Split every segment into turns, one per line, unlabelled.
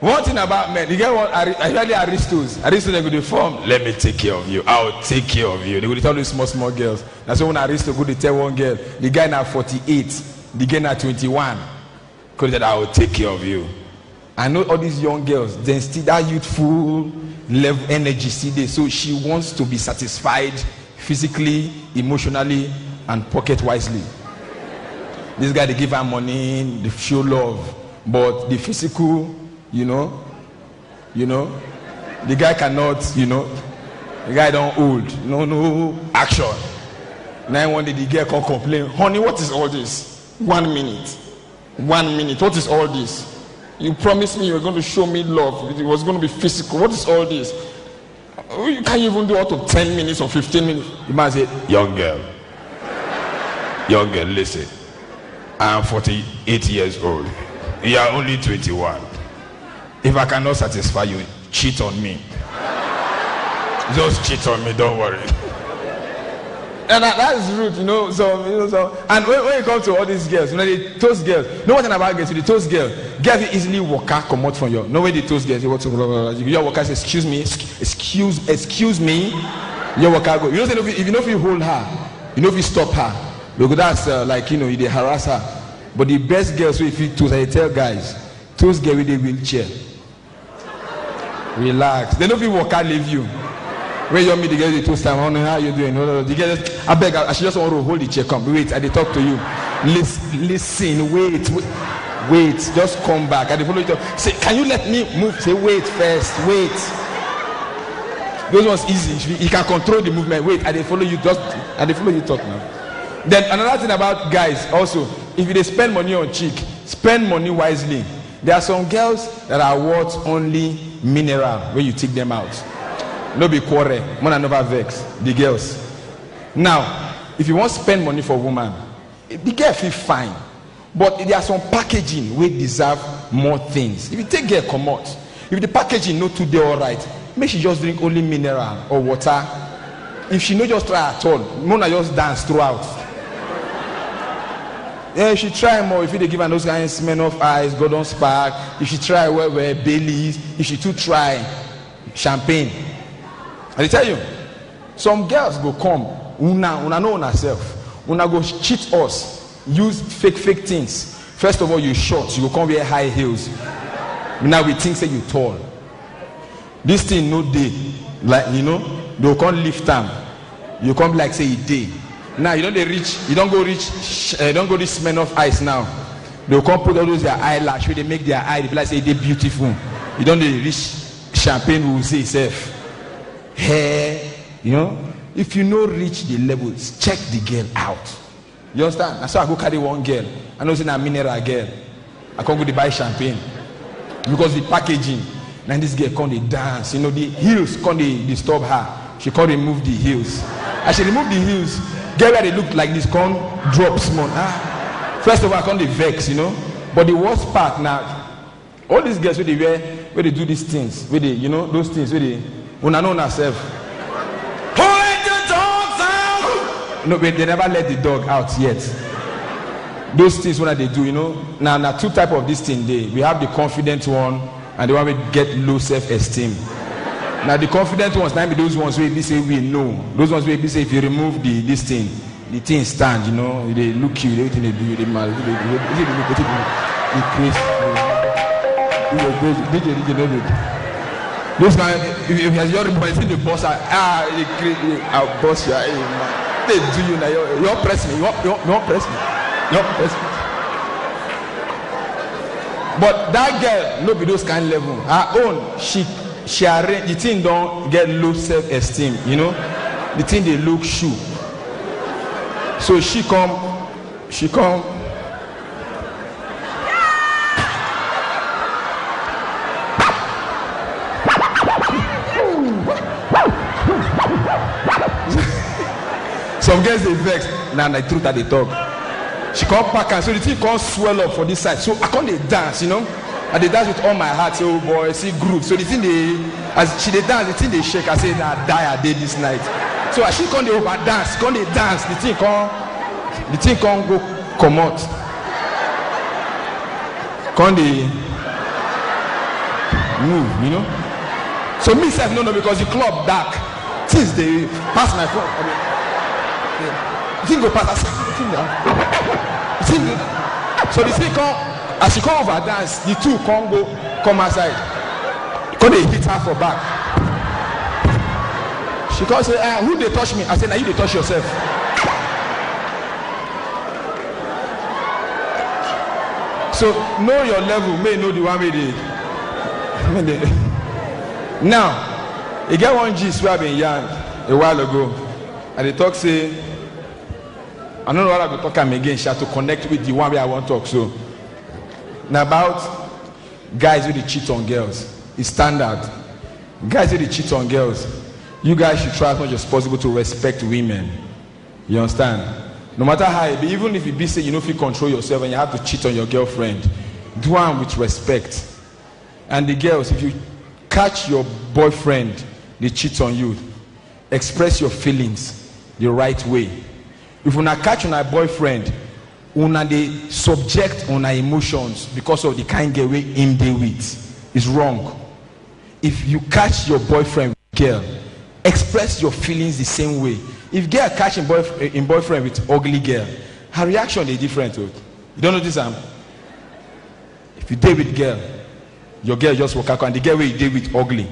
One thing about men, you get what? Especially Aristos they go to form. Let me take care of you. I'll take care of you. They go to tell these small girls. That's why when Aristo go to tell one girl, the guy now 48, the guy now 21. Because I will take care of you. I know all these young girls, then still that youthful level energy see there. So she wants to be satisfied physically, emotionally, and pocket wisely. This guy, they give her money, they show love, but the physical, you know, the guy cannot, the guy don't hold, no action. Now one day the girl can complain, honey, what is all this? 1 minute, what is all this? You promised me you were going to show me love, it was going to be physical, what is all this? You can't even do out of 10 minutes or 15 minutes. The man said, young girl, listen, I am 48 years old, you are only 21. If I cannot satisfy you, cheat on me. Just cheat on me, don't worry. And that is rude, So, and when you come to all these girls, they toast girls. No one about girls, the toast girl. Girls easily walk out, come out from you. No way they toast girls. Your worker says, excuse me. Your worker go. If you hold her, if you stop her, because that's they harass her. But the best girls, so if you toast, I tell guys, toast girl with a wheelchair. Relax. They don't walk out, leave you. When you meet the girl, the toast time, I don't know how you doing. The girl, I beg, I should just want to hold the chair. Come, wait, I talk to you. Listen, wait, just come back. I follow you. Say, can you let me move? Say, wait first, wait. Those ones easy. You can control the movement. Wait, I follow you. Follow you talk now. Then another thing about guys also, if they spend money on chick, spend money wisely. There are some girls that are worth only mineral when you take them out. No be quarrel, man and never vex. The girls. Now, if you want to spend money for a woman, the girl feel fine. But there are some packaging where deserve more things. If you take girl come out, if the packaging not too there alright, make she just drink only mineral or water. If she no just try at all, Mona just dance throughout. Yeah, if she try more, if they give her those kind of smell of eyes, Gordon Spark, if she try Baileys, if she too try champagne. I tell you, some girls go come, una know on herself, una go cheat us, use fake things. First of all, you short, you go come wear high heels. Now we think say you tall. This thing no day, like they'll come lift them. You come like say it day. Now you don't go reach smell of eyes now. They'll come put all those their eyelash where they make their eye, they be like say they beautiful. You don't reach champagne will say self. Hair, if you no reach the levels, check the girl out. You understand? That's why I go carry one girl. I know it's a mineral girl. I can't go to buy champagne because the packaging. Now this girl can't they dance. The heels can't they disturb her. She can't remove the heels. As she remove the heels, girl where they look like this can't drop small. First of all, I can't they vex, But the worst part now, all these girls where they do these things, where they, those things where they. Una know herself. Who let the dogs out? No, but they never let the dog out yet. Those things what they do, Now two type of this thing. We have the confident one and the one we get low self-esteem. Now the confident ones, now be those ones where they say we know. Those ones where they say if you remove this thing, the thing stand. They look you, everything they do, they mal, they crazy. This man, if he has your boy, the boss, I'll boss you. They do you now. You don't press me. You don't press me. But that girl, no be those kind of level. Her own, she arrange the thing don't get low self-esteem. The thing they look shoe. So she come. Some girls they vex. Now the truth that they talk. She can't pack and so the thing can't swell up for this side. So I can't they dance, I they dance with all my heart. So boy, see groove. So the thing as she they dance, the thing they shake. I say that die a day this night. So as she can't they over dance, can't they dance? The thing can't go come out. Can't they? move, you know. So me self no because the club dark. Since they pass my phone, I mean, the thing go pass. I said, so the thing come as she come over dance, the two come outside. Come they hit her for back. She come say, who they touch me? I said, now you they touch yourself. So know your level, may know the one way they. Now, you get one gist where I've been young a while ago, and they talk say, I don't know what I will talk again. She had to connect with the one way I want to talk. So now about guys who they cheat on girls, it's standard. Guys who they cheat on girls, you guys should try as much as possible to respect women. You understand? No matter how it be, even if you be say you know if you control yourself and you have to cheat on your girlfriend, do it with respect. And the girls, if you catch your boyfriend they cheat on you, express your feelings the right way. If you not catch on a boyfriend, una they subject on our emotions because of the kind girl we him dey with, is wrong. If you catch your boyfriend with girl, express your feelings the same way. If girl catch in boyfriend with ugly girl, her reaction is different. You don't notice am? If you date with girl, your girl just walk out, and the girl where you date with ugly,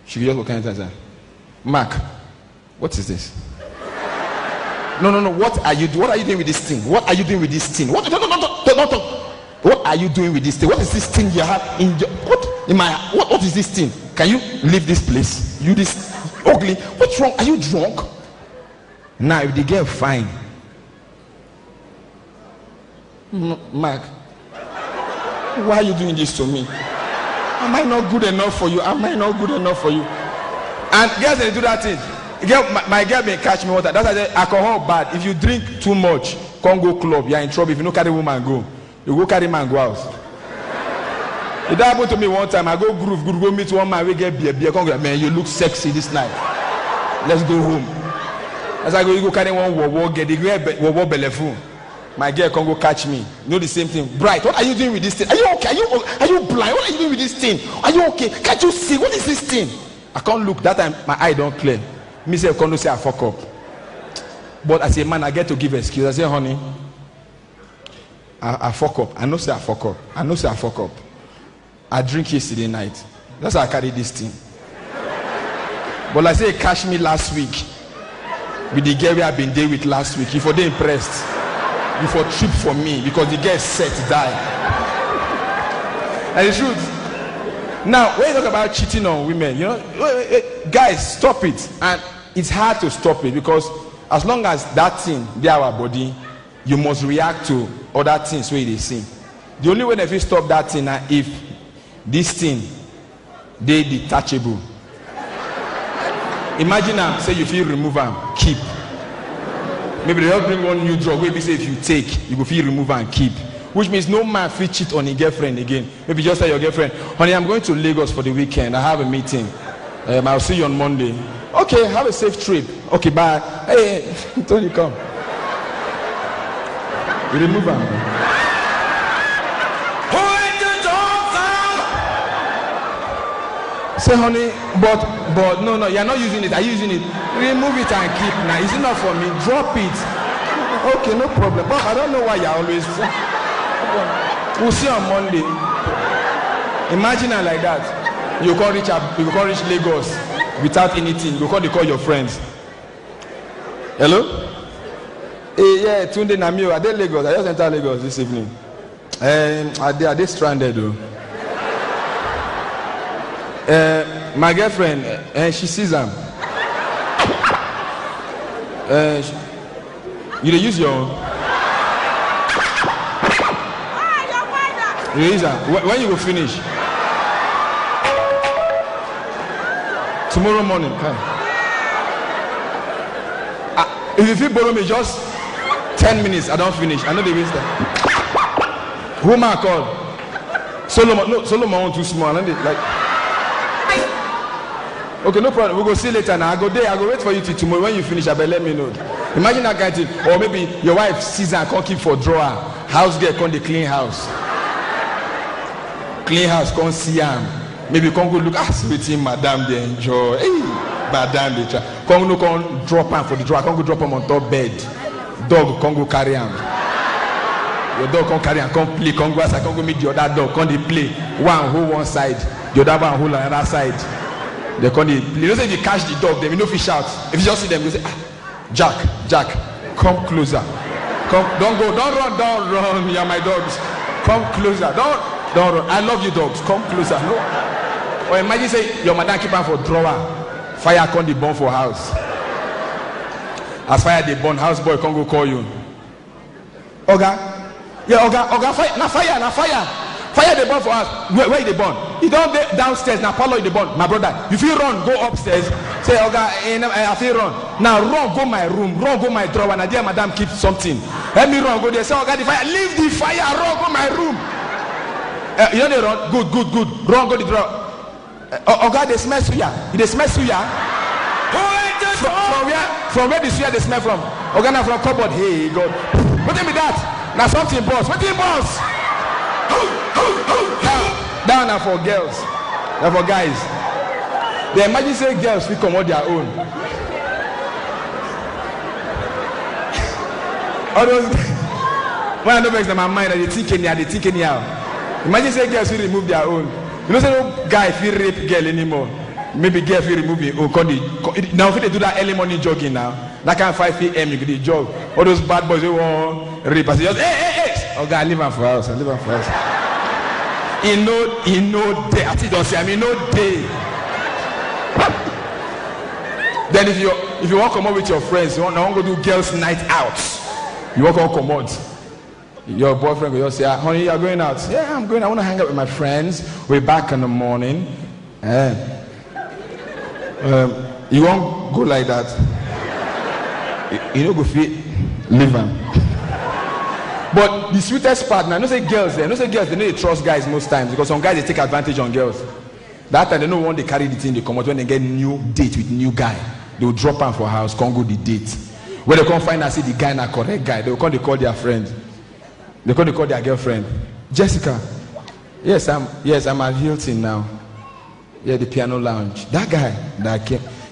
she just walk out and say, Mark, what is this? No. What are you doing with this thing? What are you doing with this thing? What? No. What are you doing with this thing? What is this thing you have in your what is this thing? Can you leave this place? You this ugly? What's wrong? Are you drunk? Now if the girl fine, Mark, why are you doing this to me? Am I not good enough for you? Am I not good enough for you? And girls they do that thing. My girl may catch me water. That's why I say alcohol bad. If you drink too much, can't go club, you're in trouble. If you don't carry woman go, you go carry man go out. It happened to me one time. I go groove, go meet one man, we get beer, come go, man, you look sexy this night. Let's go home. As I go, you go carry one war, get the war belly. My girl can't go catch me. You know the same thing. Bright, what are you doing with this thing? Are you okay? Are you blind? What are you doing with this thing? Are you okay? Can't you see? What is this thing? I can't look. That time my eye don't clear. Me say I can't say I fuck up. But as a man, I get to give excuse. I say, honey, I fuck up. I know say I fuck up. I know say I fuck up. I drink yesterday night. That's how I carry this thing. But like say catch me last week with the girl I've been there with last week. If you're impressed, you for trip for me because the girl set die. And the truth. Now, when you talk about cheating on women, you know, guys, stop it. And it's hard to stop it because as long as that thing be our body, you must react to other things where they see. The only way that you stop that thing is if this thing they detachable. Imagine say you feel remove them, keep. Maybe they help bring one new drug. Maybe say if you take, you go feel remove and keep. Which means no man feel cheat on a girlfriend again. Maybe just tell your girlfriend, honey, I'm going to Lagos for the weekend. I have a meeting. I'll see you on Monday. Okay, have a safe trip. Okay, bye. Hey, Tony, come. You remove them. Say, honey, but no, you're not using it. Are you using it? Remove it and keep. Now, it's enough for me. Drop it. Okay, no problem. But I don't know why you're always. We'll see on Monday. Imagine her like that. You can't reach Lagos without anything. You can't call your friends. Hello? Hey, yeah, Tunde Namio. Are they Lagos? I just entered Lagos this evening. Are they stranded though? My girlfriend, she sees them. You dey use your own? You use them. When you will finish? Tomorrow morning. If you feel borrow me just 10 minutes, I don't finish. I know they waste time. Who am I called? Solomon. No, Solomon one too small. I know they, like. Okay, no problem. We'll go see later now. I go wait for you till tomorrow. When you finish, I better let me know. Imagine that kind of thing. Or maybe your wife sees and can't keep for drawer. House girl can't clean house. Clean house can't see him. maybe come go look, sweetie, madam, they enjoy. Hey, madam, they try. Come no come drop him for the drawer. Come go drop him on top bed. Dog, come go carry him. Your dog come carry him, come play, come go outside, come go meet the other dog, come they play. One hold one side, the other one hold another side. They come they play. You know say if you catch the dog, them you know fish out. If you just see them, you say, Jack, come closer. Come, don't go, don't run. You are my dogs. Come closer. Don't run. I love you, dogs. Come closer. No. Or imagine say your madam keep on for drawer. Fire come the burn for house. As fire they burn, house boy come go call you. Oga, fire. Fire they burn for us. Where they burn? You don't downstairs now. Parlor they burn. My brother, if you run, go upstairs. Say, Oga, I feel run. Now run, go my room. Run, go my drawer. And dear madam keep something. Let me run, go there. Say, Oga, the fire. Leave the fire. Run, go my room. You know they run. Good. Run, go the drawer. Oga, they smell suya. They smell suya. From where the suya they smell from? Oga, now from cupboard. Hey, God. What tell me that? Now something boss. What do you boss? Down now for girls. Now for guys. They imagine say girls will come on their own. All those when I know makes them my mind they thinking here. Imagine say girls will remove their own. You know say no guy feel rape girl anymore. Maybe girl feel remove it. Now if they do that early morning jogging now, that kind of 5 a.m. you could jog. All those bad boys they want rape. Just hey. Oh God, leave him for us. He no day. I think don't say I mean no day. Then if you want to come out with your friends, you want to go do girls' night out. You want to come out. Your boyfriend will just say, honey, you're going out. Yeah, I'm going. I want to hang out with my friends. We're back in the morning. You won't go like that. You know, go fit, leave them. But the sweetest part, now, they know they trust guys most times because some guys they take advantage on girls. That time they don't want to carry the thing they come out when they get new date with new guy. They will drop them for house, can't go the date. When they come find out see the guy not correct guy, they will come they call their friend. They call their girlfriend. Jessica. Yes, I'm at Hilton now. Yeah, the piano lounge. That guy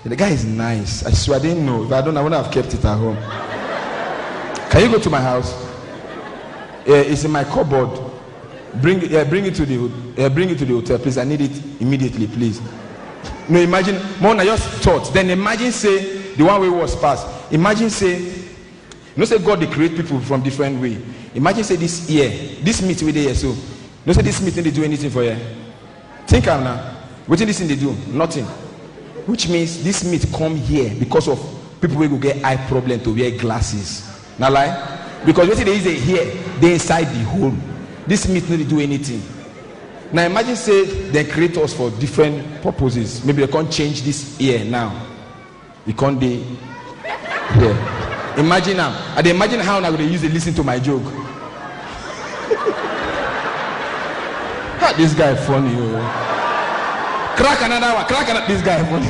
the guy is nice. I swear I didn't know. If I wouldn't have kept it at home. Can you go to my house? It's in my cupboard. Bring it to the hotel, please. I need it immediately, please. No, imagine more than just thoughts. Then imagine say the one way was past. Imagine say, say God they create people from different way. Imagine say this meat with there so. Say this meat they do anything for you. Think I'm now. What did this thing they do? Nothing. Which means this meat come here because of people who get eye problem to wear glasses. Now lie? Because what they is here, they inside the hole. This meat not do anything. Now imagine say they create us for different purposes. Maybe they can't change this ear now. You can't be there. Imagine now. And imagine how now they use it listen to my joke. This guy funny. Crack another one. This guy funny.